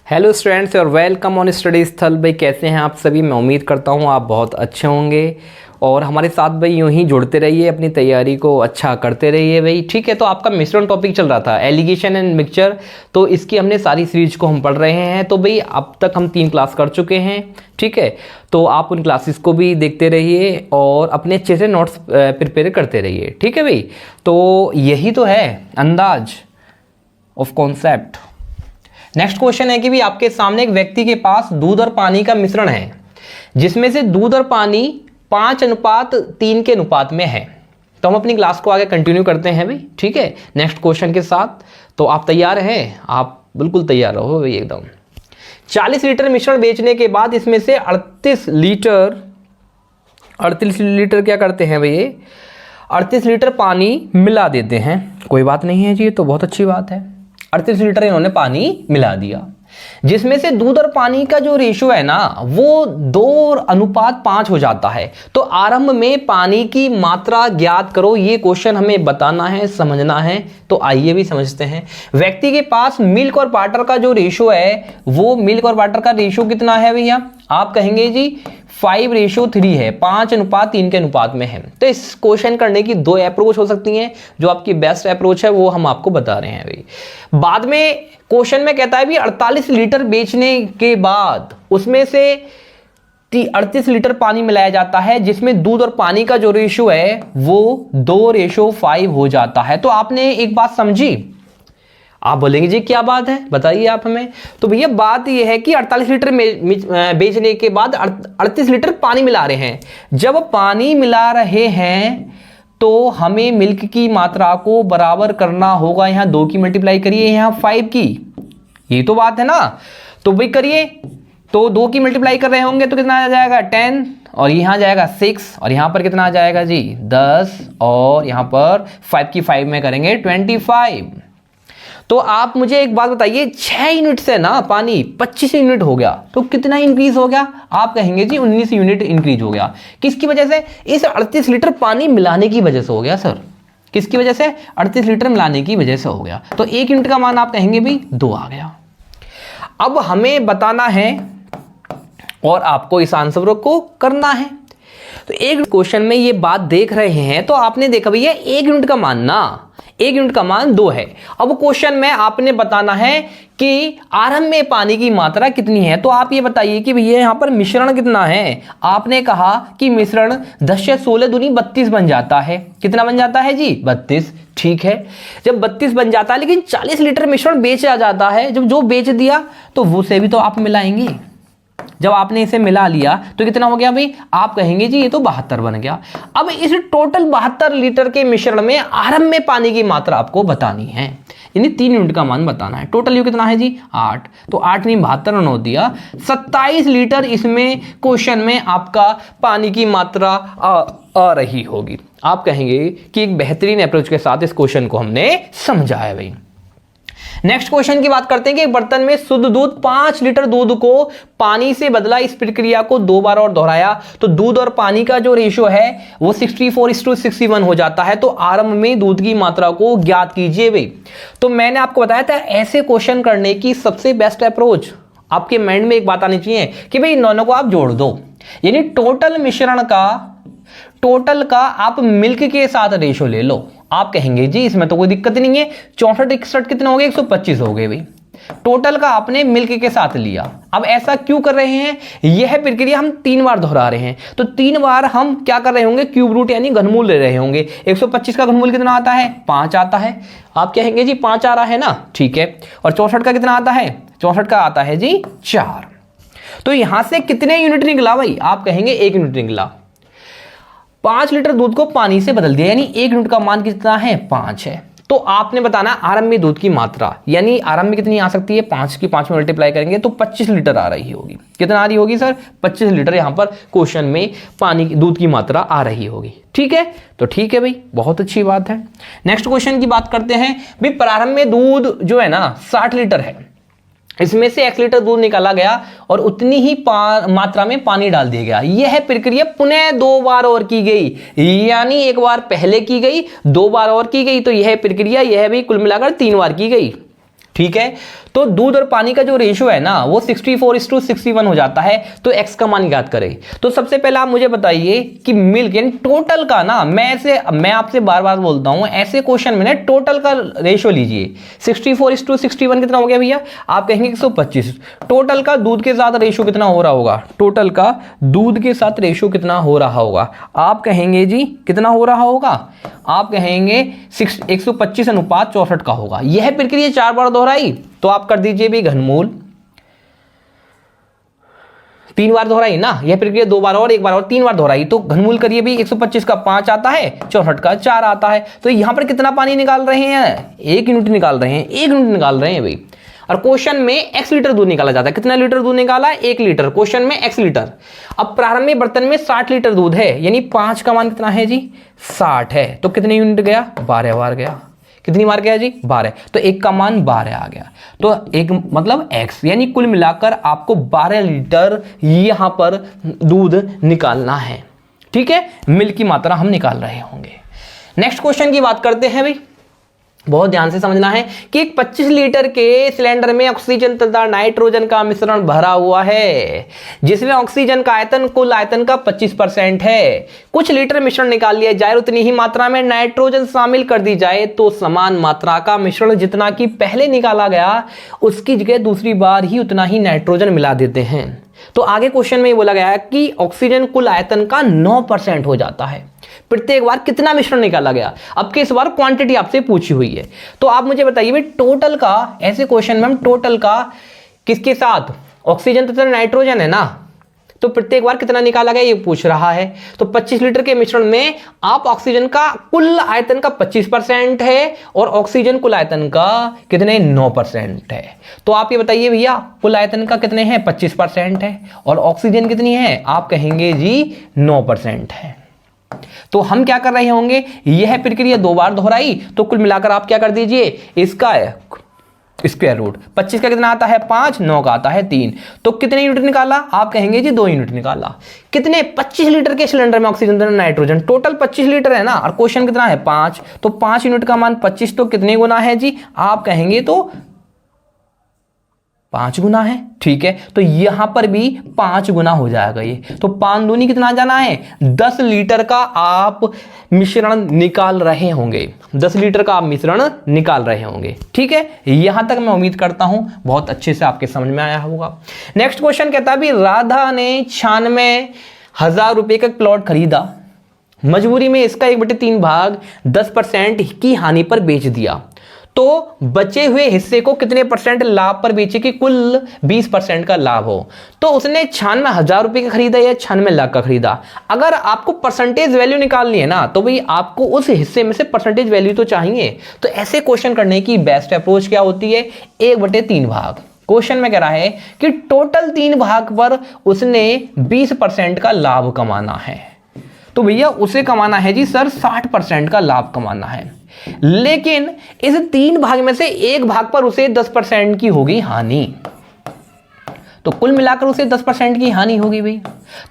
Hello students और welcome on study स्थल। भाई कैसे हैं आप सभी? मैं उम्मीद करता हूं आप बहुत अच्छे होंगे और हमारे साथ भाई यूं ही जुड़ते रहिए, अपनी तैयारी को अच्छा करते रहिए भाई। ठीक है, तो आपका मिश्रण टॉपिक चल रहा था एलिगेशन एंड मिक्सचर, तो इसकी हमने सारी सीरीज को हम पढ़ रहे हैं। तो भाई अब तक हम 3 क्लास कर चुके हैं। ठीक है, तो आप उन क्लासेस को भी देखते रहिए और अपने अच्छे से नोट्स प्रिपेयर करते रहिए। ठीक है भाई, तो यही तो है अंदाज ऑफ कॉन्सेप्ट। नेक्स्ट क्वेश्चन है कि भी आपके सामने एक व्यक्ति के पास दूध और पानी का मिश्रण है जिसमें से दूध और पानी 5:3 के अनुपात में है। तो हम अपनी क्लास को आगे कंटिन्यू करते हैं भाई। ठीक है, नेक्स्ट क्वेश्चन के साथ। तो आप तैयार हैं? आप बिल्कुल तैयार रहो भाई एकदम। 40 लीटर मिश्रण बेचने के बाद इसमें से 38 लीटर क्या करते हैं भाई? 38 लीटर पानी मिला देते हैं। कोई बात नहीं है जी, ये तो बहुत अच्छी बात है। 38 लीटर इन्होंने पानी मिला दिया, जिसमें से दूध और पानी का जो रेशियो है ना वो 2:5 हो जाता है। तो आरंभ में पानी की मात्रा ज्ञात करो। ये क्वेश्चन हमें बताना है, समझना है। तो आइए भी समझते हैं। व्यक्ति के पास मिल्क और वाटर का जो रेशियो है, वो मिल्क और वाटर का रेशियो कितना है भैया? आप कहेंगे जी 5:3 है, 5:3 के अनुपात में है। तो इस क्वेश्चन करने की 2 अप्रोच हो सकती हैं। जो आपकी बेस्ट अप्रोच है वो हम आपको बता रहे हैं भाई। बाद में क्वेश्चन में कहता है भी 48 लीटर बेचने के बाद उसमें से 38 लीटर पानी मिलाया जाता है, जिसमें दूध और पानी का जो रेशियो है वो 2:5 हो जाता है। तो आपने एक बात समझी? आप बोलेंगे जी क्या बात है, बताइए आप हमें। तो भैया बात यह है कि 48 लीटर बेचने के बाद 38 लीटर पानी मिला रहे हैं। जब पानी मिला रहे हैं तो हमें मिल्क की मात्रा को बराबर करना होगा। यहां 2 की मल्टीप्लाई करिए, यहां 5 की। ये तो बात है ना। तो भाई करिए, तो 2 की मल्टीप्लाई कर रहे होंगे तो कितना आ जाएगा 10, और यहां जाएगा 6, और यहां पर कितना आ जाएगा जी 10, और यहां पर 5 की 5 में करेंगे 25। तो आप मुझे एक बात बताइए, 6 यूनिट से ना पानी 25 यूनिट हो गया, तो कितना इंक्रीज हो गया? आप कहेंगे जी 19 यूनिट इंक्रीज हो गया। किसकी वजह से? इस 38 लीटर पानी मिलाने की वजह से हो गया सर। किसकी वजह से? 38 लीटर मिलाने की वजह से हो गया। तो 1 यूनिट का मान आप कहेंगे भी 2 आ गया। अब हमें बताना है और आपको इस आंसर को करना है। तो एक क्वेश्चन में ये बात देख रहे हैं, तो आपने देखा भैया 1 यूनिट का मान ना, 1 यूनिट का मान 2 है। अब क्वेश्चन में आपने बताना है कि आरंभ में पानी की मात्रा कितनी है। तो आप ये बताइए कि भैया यहां पर मिश्रण कितना है। आपने कहा कि मिश्रण 10 से 16 दूनी 32 बन जाता है। कितना बन जाता है जी? 32। ठीक है, जब 32 बन जाता है, लेकिन 40 लीटर मिश्रण बेचा जाता है। जब जो बेच दिया तो वो से भी तो आप मिलाएंगे। जब आपने इसे मिला लिया तो कितना हो गया भाई? आप कहेंगे जी ये तो 72 बन गया। अब इस टोटल 72 लीटर के मिश्रण में आरंभ में पानी की मात्रा आपको बतानी है, यानी 3 यूनिट का मान बताना है। टोटल ये कितना है जी 8। तो 8 नहीं 72 नौ दिया 27 लीटर इसमें क्वेश्चन में आपका पानी की मात्रा आ रही होगी। आप कहेंगे कि एक बेहतरीन अप्रोच के साथ इस क्वेश्चन को हमने समझा है भाई। नेक्स्ट क्वेश्चन की बात करते हैं कि एक बर्तन में शुद्ध दूध 5 लीटर दूध को पानी से बदला। इस प्रक्रिया को 2 बार और दोहराया तो दूध और पानी का जो रेशियो है वो 64:61 हो जाता है। तो आरंभ में दूध की मात्रा को ज्ञात कीजिए भाई। तो मैंने आपको बताया था ऐसे क्वेश्चन करने की सबसे बेस्ट अप्रोच, आपके माइंड में एक बात आनी चाहिए कि भाई इन दोनों को आप जोड़ दो, यानी टोटल मिश्रण का आप मिल्क के साथ रेशियो ले लो। आप कहेंगे जी इसमें तो कोई दिक्कत नहीं है, 64 61 कितने हो गए? 125 हो गए भाई। टोटल का आपने मिल्क के साथ लिया। अब ऐसा क्यों कर रहे हैं? यह प्रक्रिया हम 3 बार दोहरा रहे हैं। तो 3 बार हम क्या कर रहे होंगे? क्यूब रूट यानी घनमूल ले रहे होंगे। 125 का घनमूल कितना आता है? 5 आता है। आप कहेंगे जी 5 आ रहा है ना, ठीक है। और 64 का कितना आता है? 64 का आता है जी 4। तो यहां से कितने यूनिट निकला भाई? आप कहेंगे 1 यूनिट निकला। 5 लीटर दूध को पानी से बदल दिया, यानी 1 यूनिट का मान कितना है? 5 है। तो आपने बताना आरंभ में दूध की मात्रा, यानी आरंभ में कितनी आ सकती है? 5 की 5 में मल्टीप्लाई करेंगे तो 25 लीटर आ रही होगी। कितना आ रही होगी सर? 25 लीटर यहां पर क्वेश्चन में पानी दूध की मात्रा आ रही होगी। ठीक है, तो ठीक है भाई, बहुत अच्छी बात है। नेक्स्ट क्वेश्चन की बात करते हैं भाई। प्रारंभ में दूध जो है ना 60 लीटर है, इसमें से 1 लीटर दूध निकाला गया और उतनी ही मात्रा में पानी डाल दिया गया। यह प्रक्रिया पुनः 2 बार और की गई, यानी 1 बार पहले की गई, 2 बार और की गई। तो यह प्रक्रिया यह भी कुल मिलाकर 3 बार की गई। ठीक है, तो दूध और पानी का जो रेशियो है ना वो 64:61 हो जाता है। तो x का मान याद करें। तो सबसे पहले आप मुझे बताइए कि मिल्क यानी टोटल का ना, मैं आपसे बार बार बोलता हूं ऐसे क्वेश्चन में ना टोटल का रेशियो लीजिए। 64:61 कितना हो गया भैया? आप कहेंगे 125। टोटल का दूध के साथ रेशियो कितना हो रहा होगा? टोटल का दूध के साथ रेशियो कितना हो रहा होगा? आप कहेंगे जी कितना हो रहा होगा? आप कहेंगे 125:64 का होगा। यह प्रक्रिया 4 बार दोहराई तो आप कर दीजिए भी घनमूल। 3 बार दोहराई ना, यह प्रक्रिया 2 बार और 1 बार और 3 बार दोहराई तो घनमूल करिए भी। 125 का 5 आता है, 64 का 4 आता है। तो यहां पर कितना पानी निकाल रहे हैं? 1 यूनिट निकाल रहे हैं, 1 यूनिट निकाल रहे हैं भाई। और क्वेश्चन में x लीटर दूध निकाला जाता है। कितना लीटर दूध निकाला? 1 लीटर। क्वेश्चन में x लीटर। अब प्रारंभिक बर्तन में 60 लीटर दूध है, यानी 5 का मान कितना है जी? 60 है। तो कितने यूनिट गया? 12 बार गया। कितनी बार गया जी? 12। तो 1 का मान 12 आ गया। तो 1 मतलब x, यानी कुल मिलाकर आपको 12 लीटर यहां पर दूध निकालना है। ठीक है, मिल्क की मात्रा हम निकाल रहे होंगे। नेक्स्ट क्वेश्चन की बात करते हैं भाई। बहुत ध्यान से समझना है कि एक 25 लीटर के सिलेंडर में ऑक्सीजन तथा नाइट्रोजन का मिश्रण भरा हुआ है, जिसमें ऑक्सीजन का आयतन कुल आयतन का 25% है। कुछ लीटर मिश्रण निकाल लिया जाए, उतनी ही मात्रा में नाइट्रोजन शामिल कर दी जाए तो समान मात्रा का मिश्रण जितना कि पहले निकाला गया उसकी जगह दूसरी बार ही उतना ही नाइट्रोजन मिला देते हैं। तो आगे क्वेश्चन में ये बोला गया है कि ऑक्सीजन कुल आयतन का 9% हो जाता है। प्रत्येक बार कितना मिश्रण निकाला गया? अब के इस बार क्वांटिटी आपसे पूछी हुई है। तो आप मुझे बताइए भाई टोटल का, ऐसे क्वेश्चन में हम टोटल का किसके साथ? ऑक्सीजन तथा नाइट्रोजन है ना, तो प्रत्येक बार कितना निकाला गया ये पूछ रहा है। तो 25 लीटर के मिश्रण में आप ऑक्सीजन का कुल आयतन का 25% है और ऑक्सीजन कुल आयतन का कितने? 9% है। तो आप ये बताइए भैया कुल आयतन का कितने हैं? 25% है और ऑक्सीजन कितनी है? आप कहेंगे जी 9% है। तो हम क्या कर रहे होंगे? यह प्रक्रिया 2 बार दोहराई तो कुल मिलाकर आप क्या कर दीजिए? इसका स्क्वायर रूट। 25 का कितना आता है? 5। 9 का आता है 3। तो कितने यूनिट निकाला? आप कहेंगे जी 2 यूनिट निकाला। कितने? 25 लीटर के सिलेंडर में ऑक्सीजन तथा नाइट्रोजन टोटल 25 लीटर है ना, और क्वेश्चन कितना है? 5। तो 5 यूनिट का मान 25 तो कितने गुना है जी? आप कहेंगे तो 5 गुना है। ठीक है, तो यहां पर भी 5 गुना हो जाएगा ये। तो 5 दूनी कितना जाना है? 10 लीटर का आप मिश्रण निकाल रहे होंगे। 10 लीटर का आप मिश्रण निकाल रहे होंगे। ठीक है, यहां तक मैं उम्मीद करता हूं बहुत अच्छे से आपके समझ में आया होगा। नेक्स्ट क्वेश्चन कहता है भी राधा ने 96,000 रुपए का प्लॉट खरीदा, मजबूरी में इसका 1/3 भाग 10% की हानि पर बेच दिया, तो बचे हुए हिस्से को कितने % लाभ पर बेचे कि कुल 20% का लाभ हो। तो उसने 96,000 रुपए का खरीदा या 96 लाख का खरीदा। अगर आपको परसेंटेज वैल्यू निकालनी है ना तो भाई आपको उस हिस्से में से परसेंटेज वैल्यू तो चाहिए। तो ऐसे क्वेश्चन करने की बेस्ट अप्रोच क्या होती है? 1/3 भाग। क्वेश्चन में कह रहा है कि टोटल 3 भाग पर उसने 20% का लाभ कमाना है, तो भैया उसे कमाना है जी सर 60% का लाभ कमाना है। लेकिन इस 3 भाग में से 1 भाग पर उसे 10% की होगी हानि, तो कुल मिलाकर उसे 10% की हानि होगी भाई।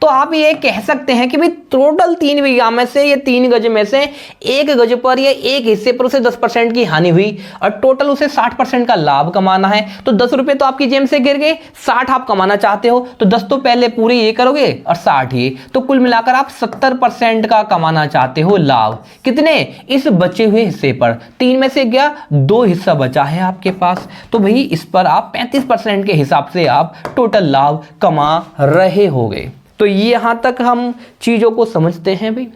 तो आप ये कह सकते हैं कि भाई टोटल 3 बीघा में से या 3 गज में से 1 गज पर या 1 हिस्से पर उसे 10% की हानि हुई और टोटल उसे 60% का लाभ कमाना है। तो 10 रुपए तो आपकी जेब से गिर गए, 60 आप कमाना चाहते हो तो 10 तो पहले पूरे ये करोगे और 60 ये, तो कुल मिलाकर आप 70% का कमाना चाहते हो लाभ। कितने? इस बचे हुए हिस्से पर। 3 में से गया 2 हिस्सा बचा है आपके पास, तो भाई इस पर आप 35% के हिसाब से आप टोटल लाभ कमा रहे होगे। तो यहां तक हम चीजों को समझते हैं भाई।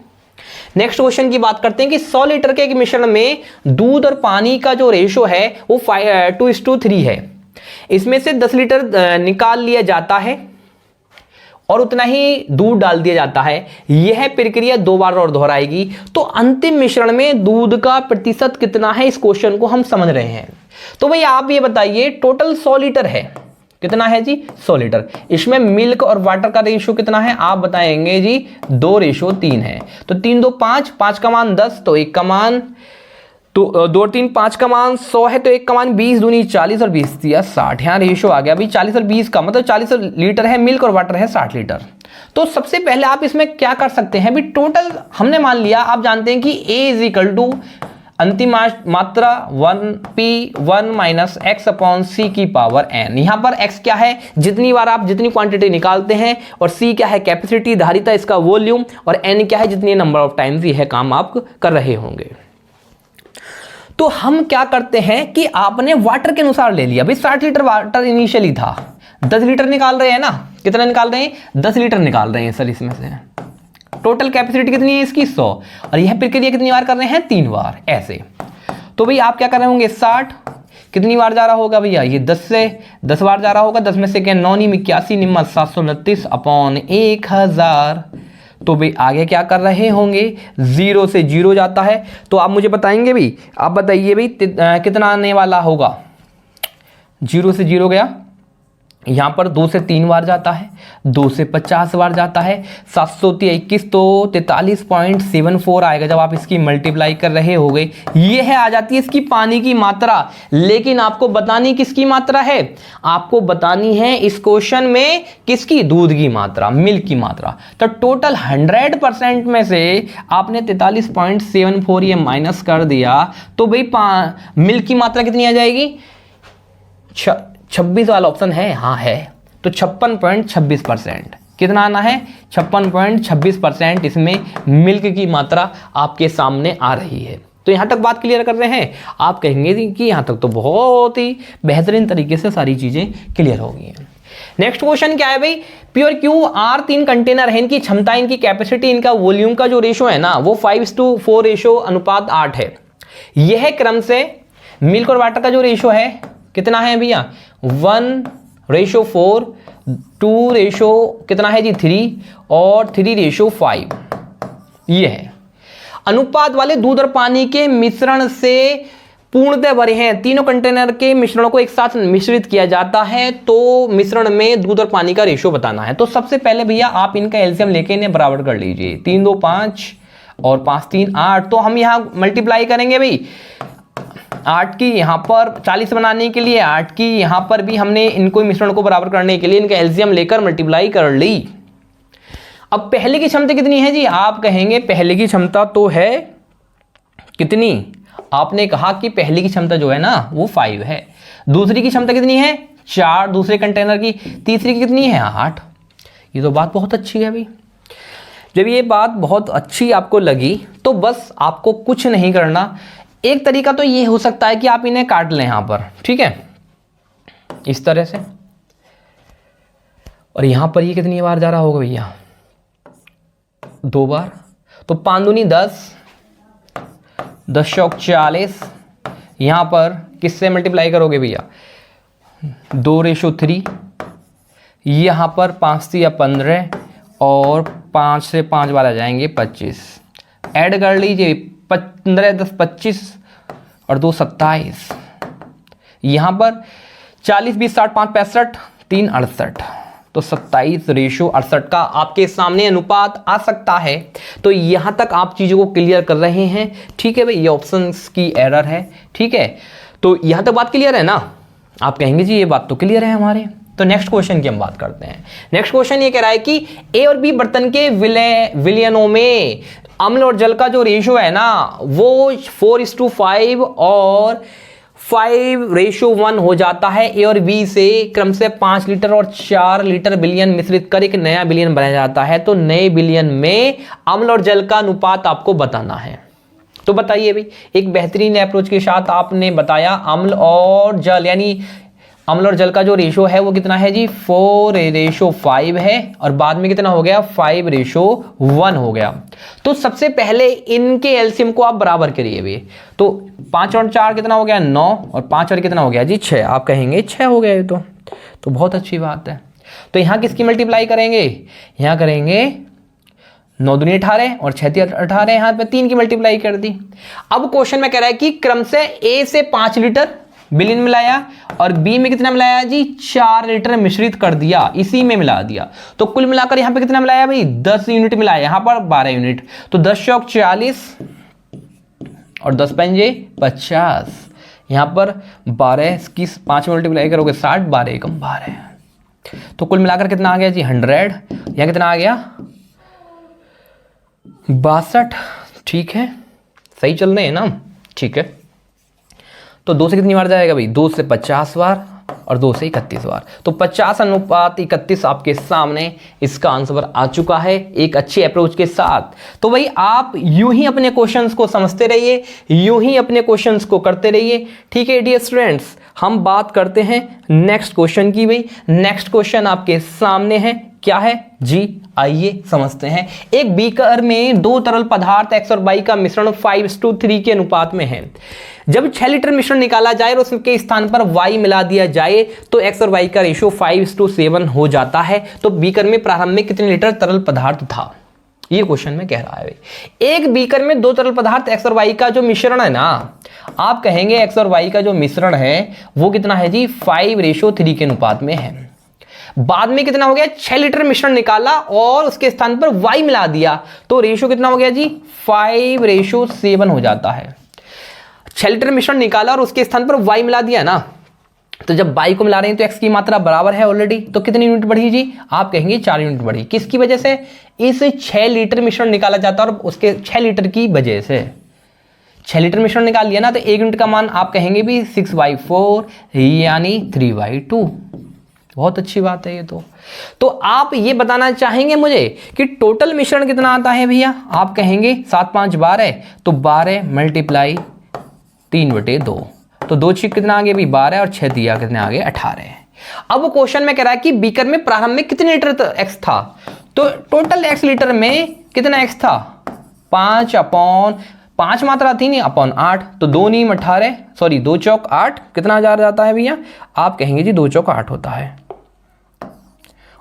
नेक्स्ट क्वेश्चन की बात करते हैं कि 100 लीटर के मिश्रण में दूध और पानी का जो रेशो है वो 2:3 है। इसमें से 10 लीटर निकाल लिया जाता है और उतना ही दूध डाल दिया जाता है। यह प्रक्रिया 2 बार और दोहराएगी तो अंतिम मिश्रण में दूध का प्रतिशत कितना है, इस क्वेश्चन को हम समझ रहे हैं। तो भाई आप ये बताइए टोटल 100 लीटर है, कितना है जी 100 लीटर। इसमें मिल्क और वाटर का रेशियो कितना है आप बताएंगे जी 2:3 है। तो 3 2 5, 5 का मान 10, तो 1 का मान तो 2 3 5 का मान 100 है, तो 1 का मान 20 दूनी 40 और 20 दिया 60। यहाँ रेशियो आ गया भाई 40 और 20 का, मतलब 40 लीटर है मिल्क और वाटर है 60 लीटर। तो सबसे पहले आप इसमें क्या कर सकते हैं भी, टोटल हमने मान लिया, आप जानते हैं कि A = अंतिम मात्रा 1p1 माइनस x अपॉन सी की पावर n। यहां पर x क्या है, जितनी बार आप जितनी क्वांटिटी निकालते हैं, और c क्या है कैपेसिटी धारिता इसका वॉल्यूम, और n क्या है जितनी नंबर ऑफ टाइम्स यह काम आप कर रहे होंगे। तो हम क्या करते हैं कि आपने वाटर के अनुसार ले लिया, भाई 60 लीटर वाटर इनिशियली था, 10 लीटर निकाल रहे हैं ना, कितना निकाल रहे हैं, 10 लीटर निकाल रहे हैं सर। इसमें से टोटल कैपेसिटी कितनी है इसकी 100, और यह प्रक्रिया कितनी बार कर रहे हैं, 3 बार ऐसे। तो भाई आप क्या कर रहे होंगे, 60 कितनी बार जा रहा होगा भैया, ये 10 से 10 बार जा रहा होगा, 10 में से क्या 9 81 निम्न 729 अपॉन 1000। तो भाई आगे क्या कर रहे होंगे, 0 से 0 जाता है, तो आप मुझे बताएंगे भाई, आप बताइए भाई कितना आने वाला होगा। 0 से 0 गया, यहां पर 2 से 3 बार जाता है, 2 से 50 बार जाता है, 721 तो 43.74 आएगा जब आप इसकी मल्टीप्लाई कर रहे होगे। ये है आ जाती है इसकी पानी की मात्रा, लेकिन आपको बतानी किसकी मात्रा है, आपको बतानी है इस क्वेश्चन में किसकी, दूध की मात्रा, मिल्क की मात्रा। तो टोटल 100% में से आपने 43.74 ये माइनस कर दिया, तो भाई मिल्क की मात्रा कितनी आ जाएगी, 26 वाला ऑप्शन है, हाँ है। तो 56.26%, कितना आना है, 56.26% इसमें मिल्क की मात्रा आपके सामने आ रही है। तो यहां तक बात क्लियर कर रहे हैं, आप कहेंगे कि यहां तक तो बहुत ही बेहतरीन तरीके से सारी चीजें क्लियर हो गई हैं। नेक्स्ट क्वेश्चन क्या है भाई, प्योर क्यू आर 3 कंटेनर है, इनकी क्षमता, इनकी कैपेसिटी, इनका वॉल्यूम का जो रेशो है ना वो 5:4 रेशो अनुपात 8 है। यह क्रम से मिल्क और वाटर का जो रेशो है कितना है भैया, 1:4, 2 कितना है जी 3, और 3:5 ये है। अनुपात वाले दूध और पानी के मिश्रण से पूर्णतः भरे हैं, तीनों कंटेनर के मिश्रणों को एक साथ मिश्रित किया जाता है, तो मिश्रण में दूध और पानी का रेशो बताना है। तो सबसे पहले भैया आप इनका एलसीएम लेके इन्हें बराबर कर लीजिए, 3 2 5 और 5 3 8। तो हम यहां मल्टीप्लाई करेंगे भाई, 8 की यहां पर 40 बनाने के लिए, 8 की यहां पर भी हमने इनको मिश्रण को बराबर करने के लिए इनका एलसीएम लेकर मल्टीप्लाई कर ली। अब पहले की क्षमता कितनी है जी, आप कहेंगे पहले की क्षमता तो है कितनी, आपने कहा कि पहले की क्षमता जो है ना वो 5 है, दूसरी की क्षमता कितनी है 4 दूसरे कंटेनर की, तीसरी की कितनी है 8। ये तो बात बहुत अच्छी है भाई। जब ये बात बहुत अच्छी आपको लगी तो बस आपको कुछ नहीं करना, एक तरीका तो ये हो सकता है कि आप इन्हें काट लें यहां पर, ठीक है, इस तरह से, और यहां पर ये कितनी बार जा रहा होगा भैया, 2 बार। तो 5 दूनी 10, 10 चौक 40, यहां पर किससे मल्टीप्लाई करोगे भैया, 2:3, यहां पर 5 से 15, और 5 से 5 बार आ जाएंगे 25, ऐड कर लीजिए, 15 10 25 और 2 27, यहां पर 40 20 60 5 65 3 68, तो 27:68 का आपके सामने अनुपात आ सकता है। तो यहां तक आप चीजों को क्लियर कर रहे हैं, ठीक है भाई, ये ऑप्शंस की एरर है, ठीक है। तो यहां तक बात क्लियर है ना, आप कहेंगे जी ये बात तो क्लियर है हमारे। तो नेक्स्ट क्वेश्चन की हम बात करते हैं। नेक्स्ट क्वेश्चन ये कह रहा है कि ए और बी बर्तन के विलयनों में अम्ल और जल का जो रेशो है ना वो 4:5 और 5:1 हो जाता है। ए और बी से क्रम से 5 लीटर और 4 लीटर विलयन मिश्रित कर एक नया विलयन बनाया जाता है। तो नए विलयन में अम्ल और जल का अनुपात आपको बताना है। तो बताइए भाई, एक बेहतरीन अप्रोच के साथ आपने बताया अम्ल और जल, यानी अम्ल और जल का जो रेशो है वो कितना है जी 4:5 है, और बाद में कितना हो गया 5:1 हो गया। तो सबसे पहले इनके एलसीएम को आप बराबर करिए भाई। तो 5 और 4 कितना हो गया 9, और 5 और कितना हो गया जी 6, आप कहेंगे 6 हो गया ये तो बहुत अच्छी बात है। तो यहां किसकी मल्टीप्लाई करेंगे, यहां करेंगे 9 दूनी 18 और 6 3 18, यहां पे 3 की मल्टीप्लाई कर दी। अब क्वेश्चन में कह रहा है कि क्रम से ए से 5 लीटर विलयन मिलाया और बी में कितना मिलाया जी 4 लीटर मिश्रित कर दिया, इसी में मिला दिया। तो कुल मिलाकर यहां पे कितना मिलाया भाई 10 यूनिट मिलाया, यहां पर 12 यूनिट। तो 10 चौक 40 और 10 पंजे 50, यहां पर 12 की 5 मल्टीप्लाई करोगे 60, 12 एकम 12। तो कुल मिलाकर कितना आ गया जी 100, यहां कितना आ गया 62। ठीक है, सही चल रहे हैं ना। ठीक है, तो 2 से कितनी बार जाएगा भाई? 2 से 50 बार और 2 से 31 बार। तो 50:31 आपके सामने इसका आंसर आ चुका है एक अच्छे अप्रोच के साथ। तो भाई आप यूं ही अपने क्वेश्चंस को समझते रहिए, यूं ही अपने क्वेश्चंस को करते रहिए। ठीक है डियर स्टूडेंट्स, हम बात करते हैं नेक्स्ट क्वेश्चन की। भाई नेक्स्ट क्वेश्चन आपके सामने है, क्या है जी? आइए समझते हैं। एक बीकर में 2 तरल पदार्थ x और y का मिश्रण 5:3 के अनुपात में है। जब 6 लीटर मिश्रण निकाला जाए और उसके स्थान पर y मिला दिया जाए तो x और y का रेशियो 5:7 हो जाता है। तो बीकर में प्रारंभ में कितने लीटर तरल पदार्थ था? ये क्वेश्चन में कह रहा है। एक बीकर में 2 तरल पदार्थ x और y का जो मिश्रण है ना, आप कहेंगे x और y का जो मिश्रण है वो कितना है जी? 5:3 के अनुपात में है। बाद में कितना हो गया? 6 लीटर मिश्रण निकाला और उसके स्थान पर y मिला दिया तो रेशियो कितना हो गया जी? 5:7 हो जाता है। 6 लीटर मिश्रण निकाला और उसके स्थान पर y मिला दिया ना, तो जब y को मिला रहे हैं तो x की मात्रा बराबर है ऑलरेडी, तो कितनी यूनिट बढ़ी जी? आप कहेंगे 4 यूनिट बढ़ी। किसकी वजह से? इस 6 लीटर मिश्रण निकाला जाता है और उसके 6 लीटर की वजह से 6 लीटर मिश्रण निकाल लिया ना, तो 1 यूनिट का मान आप कहेंगे भी 6/4 यानी 3/2। बहुत अच्छी बात है ये तो आप ये बताना चाहेंगे मुझे कि टोटल मिश्रण कितना आता है भैया? आप कहेंगे 7 5 12, तो 12 × 3/2, तो 2 6 कितना आ गया भाई? 12 और 6 दिया कितने आ गए? 18। अब वो क्वेश्चन में कह रहा है कि बीकर में प्रारंभ में कितने लीटर एक्स था, तो टोटल x लीटर में कितना x था? 5 मात्रा थी नहीं, अपॉन 8, तो 2 × 18, सॉरी 2 चौक 8, कितना जा जाता है भैया? आप कहेंगे जी 2 चौक 8 होता है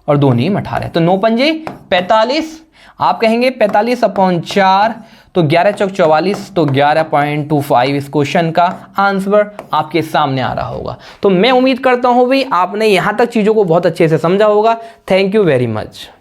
और 2 × 18, तो 9 पंजे 45, आप कहेंगे 45/4, तो 11 चौक 44, तो 11.25 इस क्वेश्चन का आंसर आपके सामने आ रहा होगा। तो मैं उम्मीद करता हूं भाई आपने यहां तक चीजों को बहुत अच्छे से समझा होगा। Thank you very much.